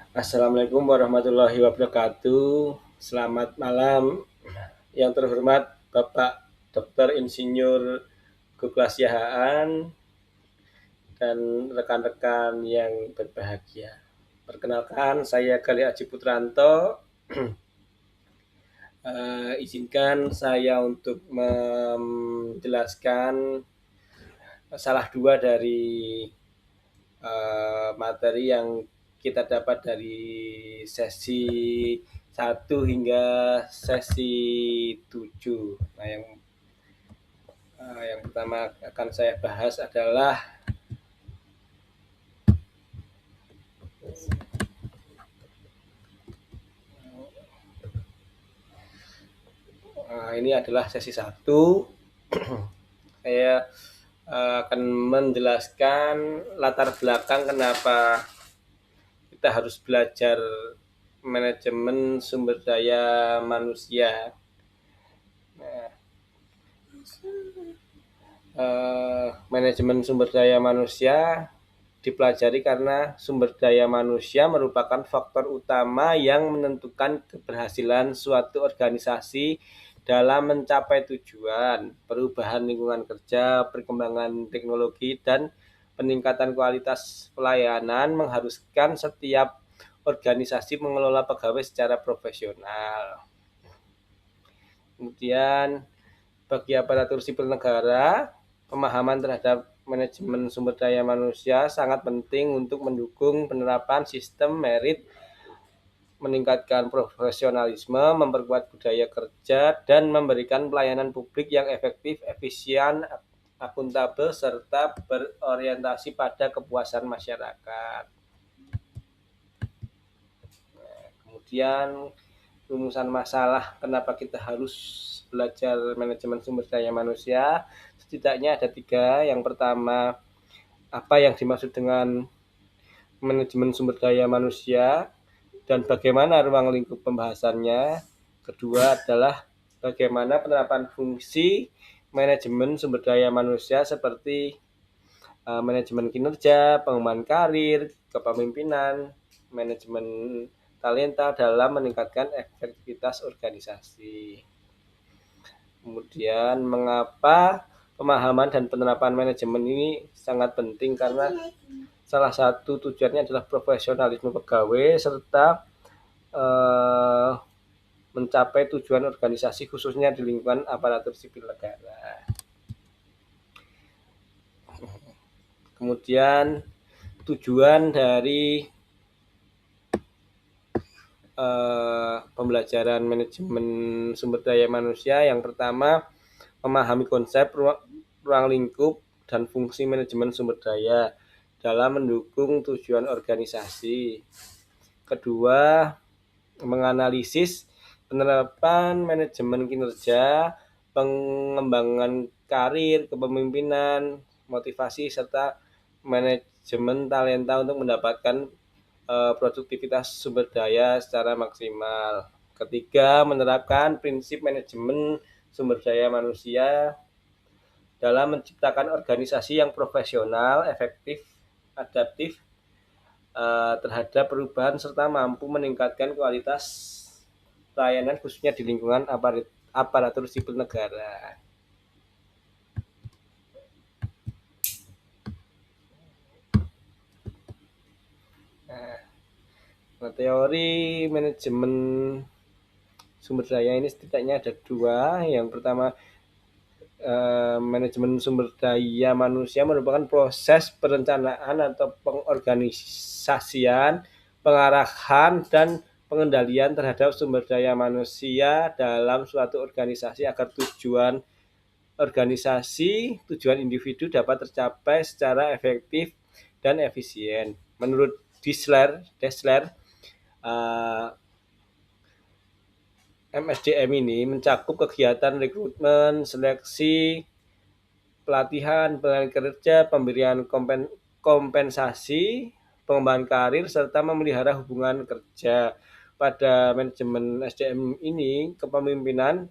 Assalamualaikum warahmatullahi wabarakatuh. Selamat malam, yang terhormat Bapak Dr. Insinyur Guglas Yahaan dan rekan-rekan yang berbahagia. Perkenalkan, saya Gali Aji Putranto. Izinkan saya untuk menjelaskan salah dua dari materi yang kita dapat dari sesi 1 hingga sesi 7. Nah, yang pertama akan saya bahas adalah ini adalah sesi 1. Saya akan menjelaskan latar belakang kenapa kita harus belajar manajemen sumber daya manusia. Nah, manajemen sumber daya manusia dipelajari karena sumber daya manusia merupakan faktor utama yang menentukan keberhasilan suatu organisasi dalam mencapai tujuan, perubahan lingkungan kerja, perkembangan teknologi, dan peningkatan kualitas pelayanan mengharuskan setiap organisasi mengelola pegawai secara profesional. Kemudian bagi aparatur sipil negara, pemahaman terhadap manajemen sumber daya manusia sangat penting untuk mendukung penerapan sistem merit, meningkatkan profesionalisme, memperkuat budaya kerja, dan memberikan pelayanan publik yang efektif, efisien, akuntabel, serta berorientasi pada kepuasan masyarakat. Kemudian rumusan masalah kenapa kita harus belajar manajemen sumber daya manusia, setidaknya ada 3. Yang pertama, apa yang dimaksud dengan manajemen sumber daya manusia dan bagaimana ruang lingkup pembahasannya. Kedua adalah bagaimana penerapan fungsi manajemen sumber daya manusia seperti manajemen kinerja, pengembangan karir, kepemimpinan, manajemen talenta dalam meningkatkan efektivitas organisasi. Kemudian mengapa pemahaman dan penerapan manajemen ini sangat penting, karena salah satu tujuannya adalah profesionalisme pegawai serta mencapai tujuan organisasi khususnya di lingkungan aparatur sipil negara. Kemudian tujuan dari pembelajaran manajemen sumber daya manusia, yang pertama memahami konsep ruang lingkup dan fungsi manajemen sumber daya dalam mendukung tujuan organisasi. Kedua, menganalisis penerapan manajemen kinerja, pengembangan karir, kepemimpinan, motivasi, serta manajemen talenta untuk mendapatkan produktivitas sumber daya secara maksimal. Ketiga, menerapkan prinsip manajemen sumber daya manusia dalam menciptakan organisasi yang profesional, efektif, adaptif terhadap perubahan serta mampu meningkatkan kualitas pelayanan khususnya di lingkungan aparatur sipil negara. Nah, teori manajemen sumber daya ini setidaknya ada 2. Yang pertama, manajemen sumber daya manusia merupakan proses perencanaan atau pengorganisasian, pengarahan, dan pengendalian terhadap sumber daya manusia dalam suatu organisasi agar tujuan organisasi, tujuan individu dapat tercapai secara efektif dan efisien. Menurut Dessler, MSDM ini mencakup kegiatan rekrutmen, seleksi, pelatihan, pengalihan kerja, pemberian kompensasi, pengembangan karir, serta memelihara hubungan kerja. Pada manajemen SDM ini, kepemimpinan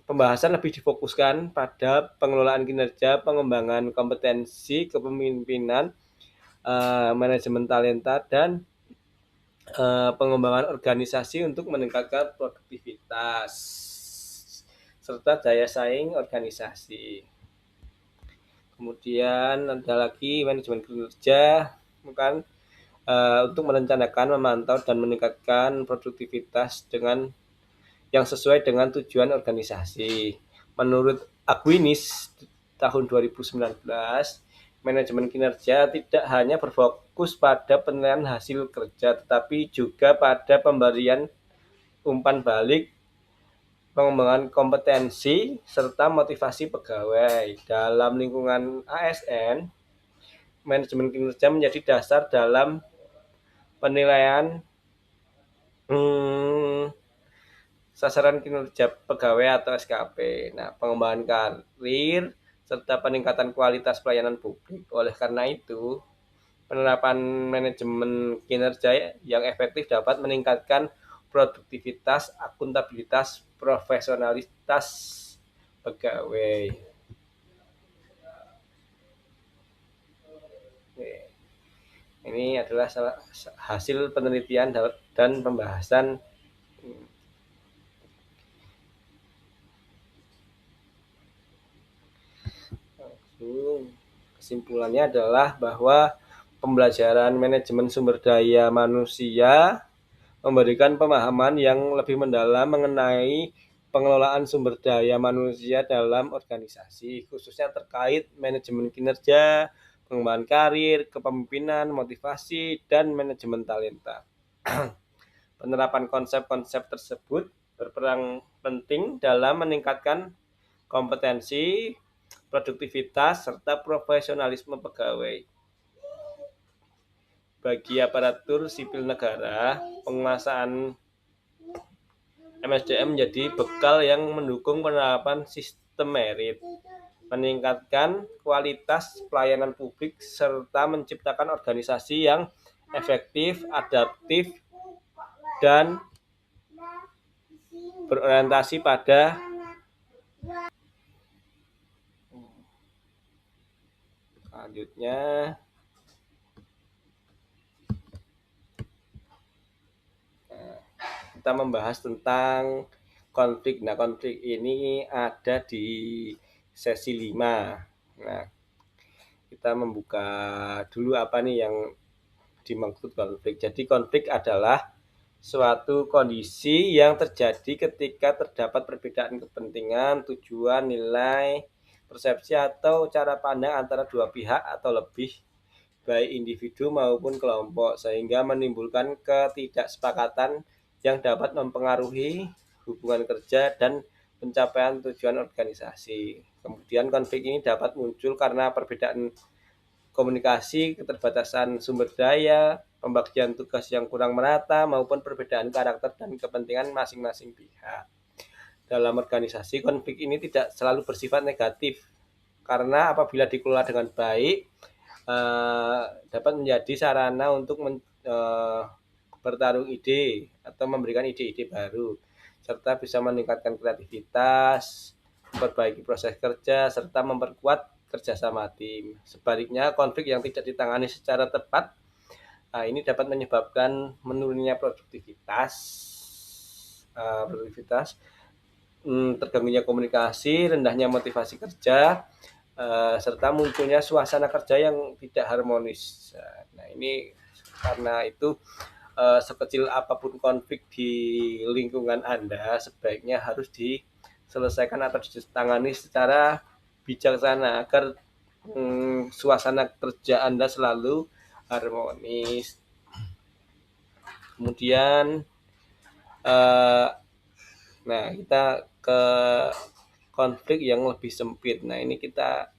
pembahasan lebih difokuskan pada pengelolaan kinerja, pengembangan kompetensi, kepemimpinan, manajemen talenta, dan pengembangan organisasi untuk meningkatkan produktivitas serta daya saing organisasi. Kemudian ada lagi manajemen kinerja, bukan untuk merencanakan, memantau, dan meningkatkan produktivitas dengan yang sesuai dengan tujuan organisasi. Menurut Aquinas tahun 2019, manajemen kinerja tidak hanya berfokus pada penilaian hasil kerja, tetapi juga pada pemberian umpan balik, pengembangan kompetensi, serta motivasi pegawai. Dalam lingkungan ASN, manajemen kinerja menjadi dasar dalam penilaian sasaran kinerja pegawai atau SKP. Nah, pengembangan karir serta peningkatan kualitas pelayanan publik. Oleh karena itu, penerapan manajemen kinerja yang efektif dapat meningkatkan produktivitas, akuntabilitas, profesionalitas pegawai. Ini adalah hasil penelitian dan pembahasan. Kesimpulannya adalah bahwa pembelajaran manajemen sumber daya manusia memberikan pemahaman yang lebih mendalam mengenai pengelolaan sumber daya manusia dalam organisasi, khususnya terkait manajemen kinerja, pengembangan karir, kepemimpinan, motivasi, dan manajemen talenta. Penerapan konsep-konsep tersebut berperan penting dalam meningkatkan kompetensi, produktivitas, serta profesionalisme pegawai. Bagi aparatur sipil negara, penguasaan MSDM menjadi bekal yang mendukung penerapan sistem merit, meningkatkan kualitas pelayanan publik, serta menciptakan organisasi yang efektif, adaptif, dan berorientasi pada selanjutnya kita membahas tentang konflik. Nah, konflik ini ada di sesi 5. Nah, kita membuka dulu apa nih yang dimaksud konflik. Jadi konflik adalah suatu kondisi yang terjadi ketika terdapat perbedaan kepentingan, tujuan, nilai, persepsi, atau cara pandang antara dua pihak atau lebih, baik individu maupun kelompok, sehingga menimbulkan ketidaksepakatan yang dapat mempengaruhi hubungan kerja dan pencapaian tujuan organisasi. Kemudian konflik ini dapat muncul karena perbedaan komunikasi, keterbatasan sumber daya, pembagian tugas yang kurang merata, maupun perbedaan karakter dan kepentingan masing-masing pihak. Dalam organisasi, konflik ini tidak selalu bersifat negatif, karena apabila dikelola dengan baik, dapat menjadi sarana untuk bertarung ide atau memberikan ide-ide baru, serta bisa meningkatkan kreativitas, memperbaiki proses kerja, serta memperkuat kerjasama tim. Sebaliknya, konflik yang tidak ditangani secara tepat, ini dapat menyebabkan menurunnya produktivitas, terganggunya komunikasi, rendahnya motivasi kerja, serta munculnya suasana kerja yang tidak harmonis. Nah, ini karena itu sekecil apapun konflik di lingkungan Anda, sebaiknya harus diselesaikan atau ditangani secara bijaksana agar suasana kerja Anda selalu harmonis. Kemudian nah, kita ke konflik yang lebih sempit. Nah, ini kita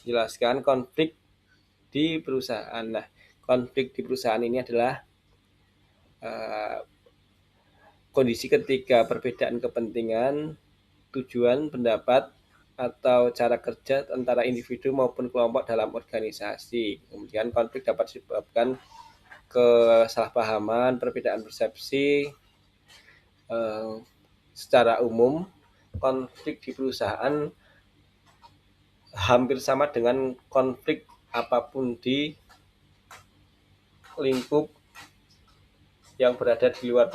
menjelaskan konflik di perusahaan. Nah, konflik di perusahaan ini adalah kondisi ketika perbedaan kepentingan, tujuan, pendapat, atau cara kerja antara individu maupun kelompok dalam organisasi. Kemudian konflik dapat disebabkan kesalahpahaman, perbedaan persepsi. Secara umum, konflik di perusahaan hampir sama dengan konflik apapun di lingkup yang berada di luar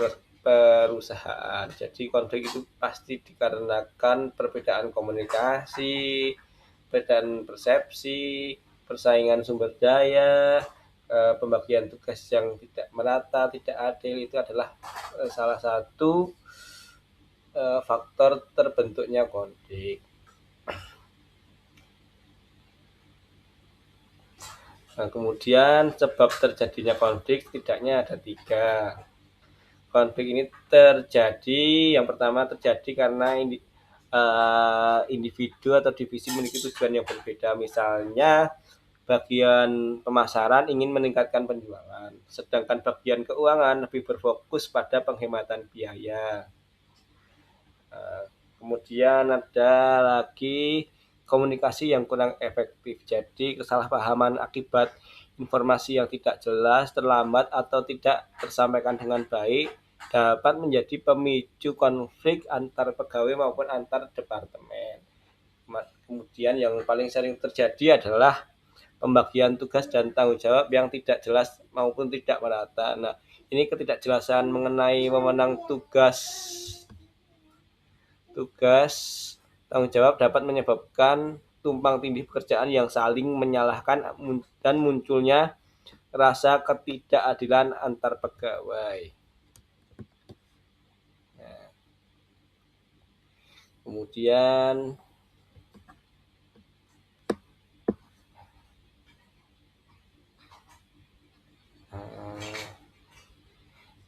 perusahaan. Jadi konflik itu pasti dikarenakan perbedaan komunikasi, perbedaan persepsi, persaingan sumber daya, pembagian tugas yang tidak merata, tidak adil, itu adalah salah satu faktor terbentuknya konflik. Nah, kemudian sebab terjadinya konflik setidaknya ada 3. Konflik ini terjadi, yang pertama terjadi karena individu atau divisi memiliki tujuan yang berbeda. Misalnya bagian pemasaran ingin meningkatkan penjualan, sedangkan bagian keuangan lebih berfokus pada penghematan biaya. Kemudian ada lagi komunikasi yang kurang efektif. Jadi kesalahpahaman akibat informasi yang tidak jelas, terlambat, atau tidak tersampaikan dengan baik dapat menjadi pemicu konflik antar pegawai maupun antar departemen. Kemudian yang paling sering terjadi adalah pembagian tugas dan tanggung jawab yang tidak jelas maupun tidak merata. Nah, ini ketidakjelasan mengenai wewenang tugas tanggung jawab dapat menyebabkan tumpang tindih pekerjaan yang saling menyalahkan dan munculnya rasa ketidakadilan antar pegawai. Nah, kemudian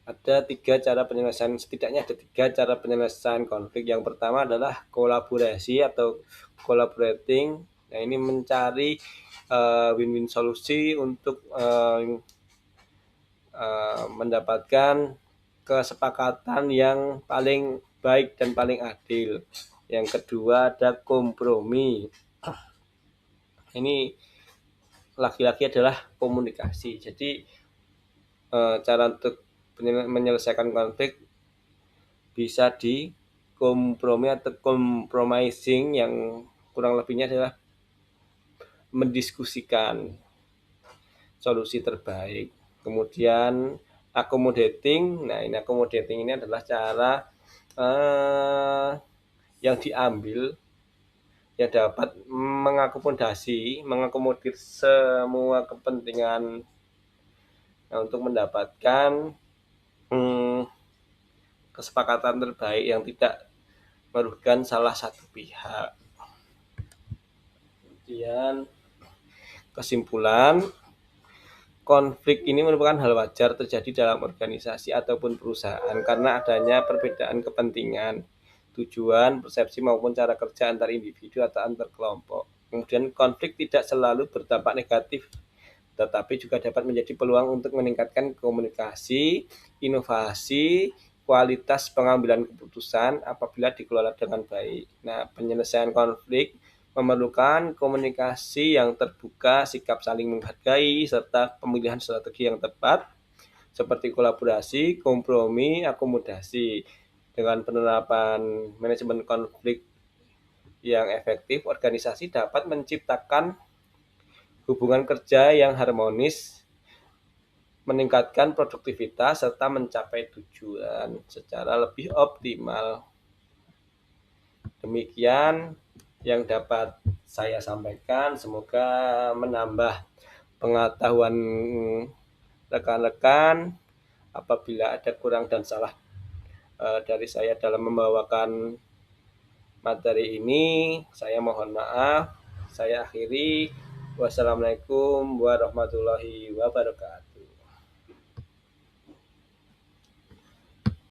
ada 3 cara penyelesaian, setidaknya ada 3 cara penyelesaian konflik. Yang pertama adalah kolaborasi atau collaborating. Nah, ini mencari win-win solusi untuk mendapatkan kesepakatan yang paling baik dan paling adil. Yang kedua ada kompromi. Ini lagi-lagi adalah komunikasi. Jadi cara untuk menyelesaikan konflik bisa di kompromi atau compromising, yang kurang lebihnya adalah mendiskusikan solusi terbaik. Kemudian accommodating. Nah, ini accommodating ini adalah cara yang diambil yang dapat mengakomodir semua kepentingan untuk mendapatkan kesepakatan terbaik yang tidak merugikan salah satu pihak. Kemudian kesimpulan, konflik ini merupakan hal wajar terjadi dalam organisasi ataupun perusahaan karena adanya perbedaan kepentingan, tujuan, persepsi maupun cara kerja antar individu atau antar kelompok. Kemudian konflik tidak selalu berdampak negatif, tetapi juga dapat menjadi peluang untuk meningkatkan komunikasi, inovasi, kualitas pengambilan keputusan apabila dikelola dengan baik. Nah, penyelesaian konflik memerlukan komunikasi yang terbuka, sikap saling menghargai, serta pemilihan strategi yang tepat, seperti kolaborasi, kompromi, akomodasi. Dengan penerapan manajemen konflik yang efektif, organisasi dapat menciptakan hubungan kerja yang harmonis, meningkatkan produktivitas, serta mencapai tujuan secara lebih optimal. Demikian yang dapat saya sampaikan, semoga menambah pengetahuan rekan-rekan. Apabila ada kurang dan salah dari saya dalam membawakan materi ini, saya mohon maaf. Saya akhiri. Wassalamualaikum warahmatullahi wabarakatuh.